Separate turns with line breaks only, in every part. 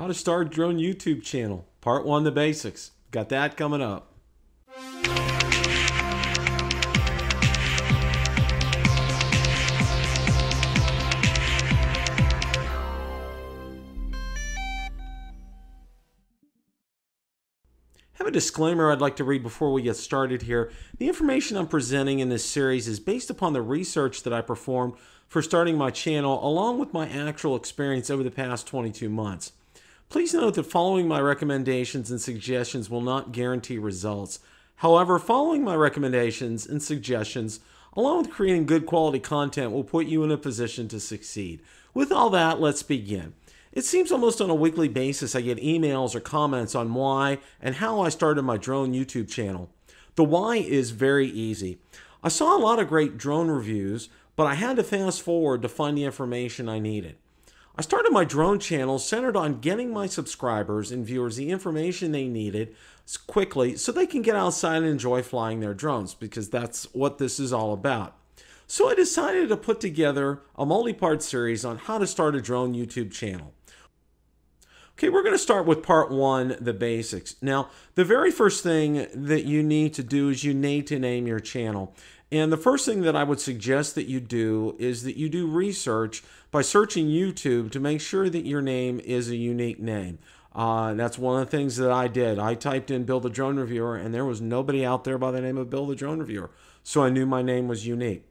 How to start your own YouTube channel. Part 1, the basics. Got that coming up. I have a disclaimer I'd like to read before we get started here. The information I'm presenting in this series is based upon the research that I performed for starting my channel, along with my actual experience over the past 22 months. Please note that following my recommendations and suggestions will not guarantee results. However, following my recommendations and suggestions, along with creating good quality content, will put you in a position to succeed. With all that, let's begin. It seems almost on a weekly basis I get emails or comments on why and how I started my drone YouTube channel. The why is very easy. I saw a lot of great drone reviews, but I had to fast forward to find the information I needed. I started my drone channel centered on getting my subscribers and viewers the information they needed quickly so they can get outside and enjoy flying their drones, because that's what this is all about. So I decided to put together a multi-part series on how to start a drone YouTube channel. Okay, we're going to start with part 1, the basics. Now, the very first thing that you need to do is you need to name your channel. And the first thing that I would suggest that you do is that you do research by searching YouTube to make sure that your name is a unique name. That's one of the things that I did. I typed in Bill the Drone Reviewer, and there was nobody out there by the name of Bill the Drone Reviewer. So I knew my name was unique.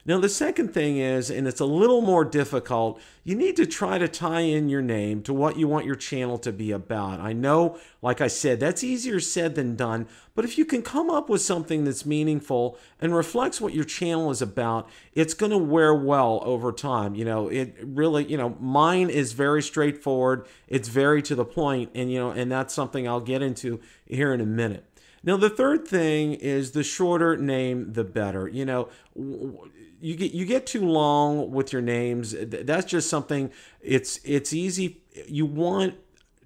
Now, the second thing is, and it's a little more difficult, you need to try to tie in your name to what you want your channel to be about. I know, like I said, that's easier said than done, but if you can come up with something that's meaningful and reflects what your channel is about, it's going to wear well over time. It really, mine is very straightforward. It's very to the point, and that's something I'll get into here in a minute. Now, the third thing is the shorter name, the better. You get too long with your names. That's just something, it's easy. You want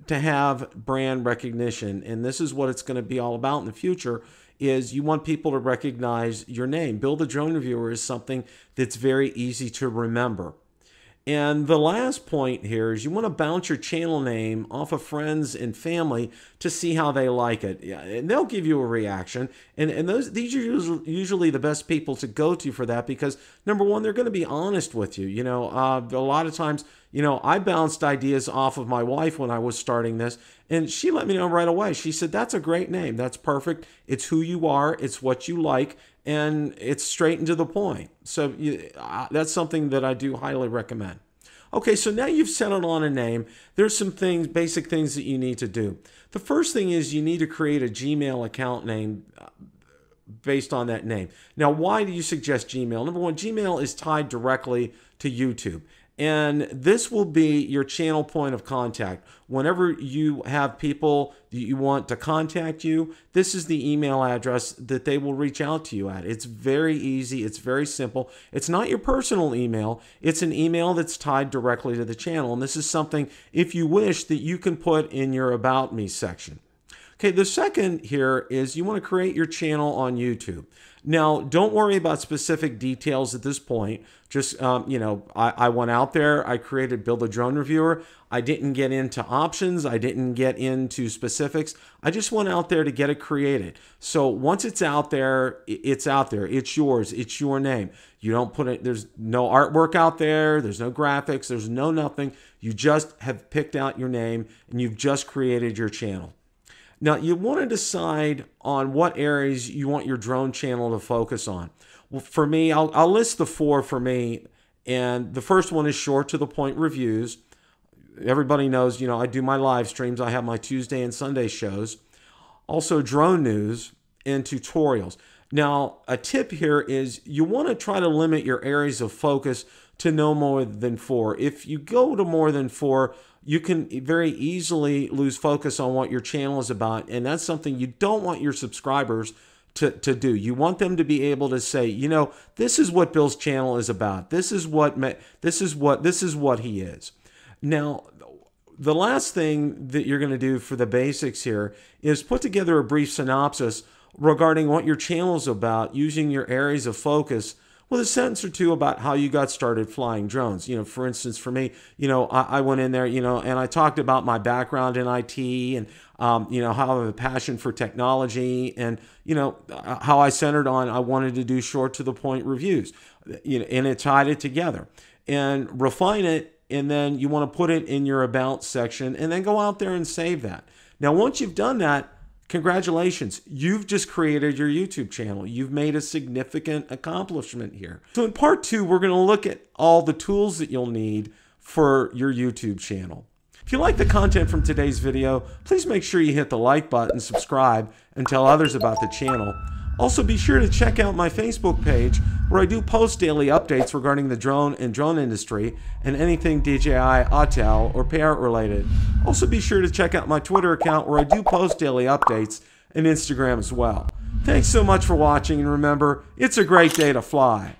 to have brand recognition, and this is what it's going to be all about in the future, is you want people to recognize your name. Bill the Drone Reviewer is something that's very easy to remember. And the last point here is you want to bounce your channel name off of friends and family to see how they like it. Yeah, and they'll give you a reaction. And these are usually the best people to go to for that, because number one, they're going to be honest with you. A lot of times, I bounced ideas off of my wife when I was starting this, and she let me know right away. She said, that's a great name. That's perfect. It's who you are. It's what you like. And it's straight and to the point. So that's something that I do highly recommend. Okay, so now you've settled on a name. There's some things, basic things that you need to do. The first thing is you need to create a Gmail account name based on that name. Now, why do you suggest Gmail? Number one, Gmail is tied directly to YouTube. And this will be your channel point of contact. Whenever you have people that you want to contact you, this is the email address that they will reach out to you at. It's very easy. It's very simple. It's not your personal email. It's an email that's tied directly to the channel. And this is something, if you wish, that you can put in your About Me section. Okay, the second here is you want to create your channel on YouTube. Now, don't worry about specific details at this point. Just, I went out there, I created Bill the Drone Reviewer. I didn't get into options. I didn't get into specifics. I just went out there to get it created. So once it's out there, it's out there. It's yours. It's your name. You don't put it, there's no artwork out there. There's no graphics. There's no nothing. You just have picked out your name and you've just created your channel. Now, you want to decide on what areas you want your drone channel to focus on. Well, for me, I'll list the 4 for me. And the first one is short to the point reviews. Everybody knows, I do my live streams. I have my Tuesday and Sunday shows. Also drone news and tutorials. Now, a tip here is you want to try to limit your areas of focus to no more than 4. If you go to more than 4, you can very easily lose focus on what your channel is about, and that's something you don't want your subscribers to do. You want them to be able to say, this is what Bill's channel is about. This is what he is. Now, the last thing that you're going to do for the basics here is put together a brief synopsis regarding what your channel is about, using your areas of focus with a sentence or two about how you got started flying drones. For instance, for me, I went in there, and I talked about my background in IT and, how I have a passion for technology and, how I centered on I wanted to do short to the point reviews, and it tied it together and refine it. And then you want to put it in your about section and then go out there and save that. Now, once you've done that, congratulations, you've just created your YouTube channel. You've made a significant accomplishment here. So in part 2, we're going to look at all the tools that you'll need for your YouTube channel. If you like the content from today's video, please make sure you hit the like button, subscribe, and tell others about the channel. Also, be sure to check out my Facebook page where I do post daily updates regarding the drone and drone industry and anything DJI, Autel, or Parrot related. Also, be sure to check out my Twitter account where I do post daily updates and Instagram as well. Thanks so much for watching, and remember, it's a great day to fly.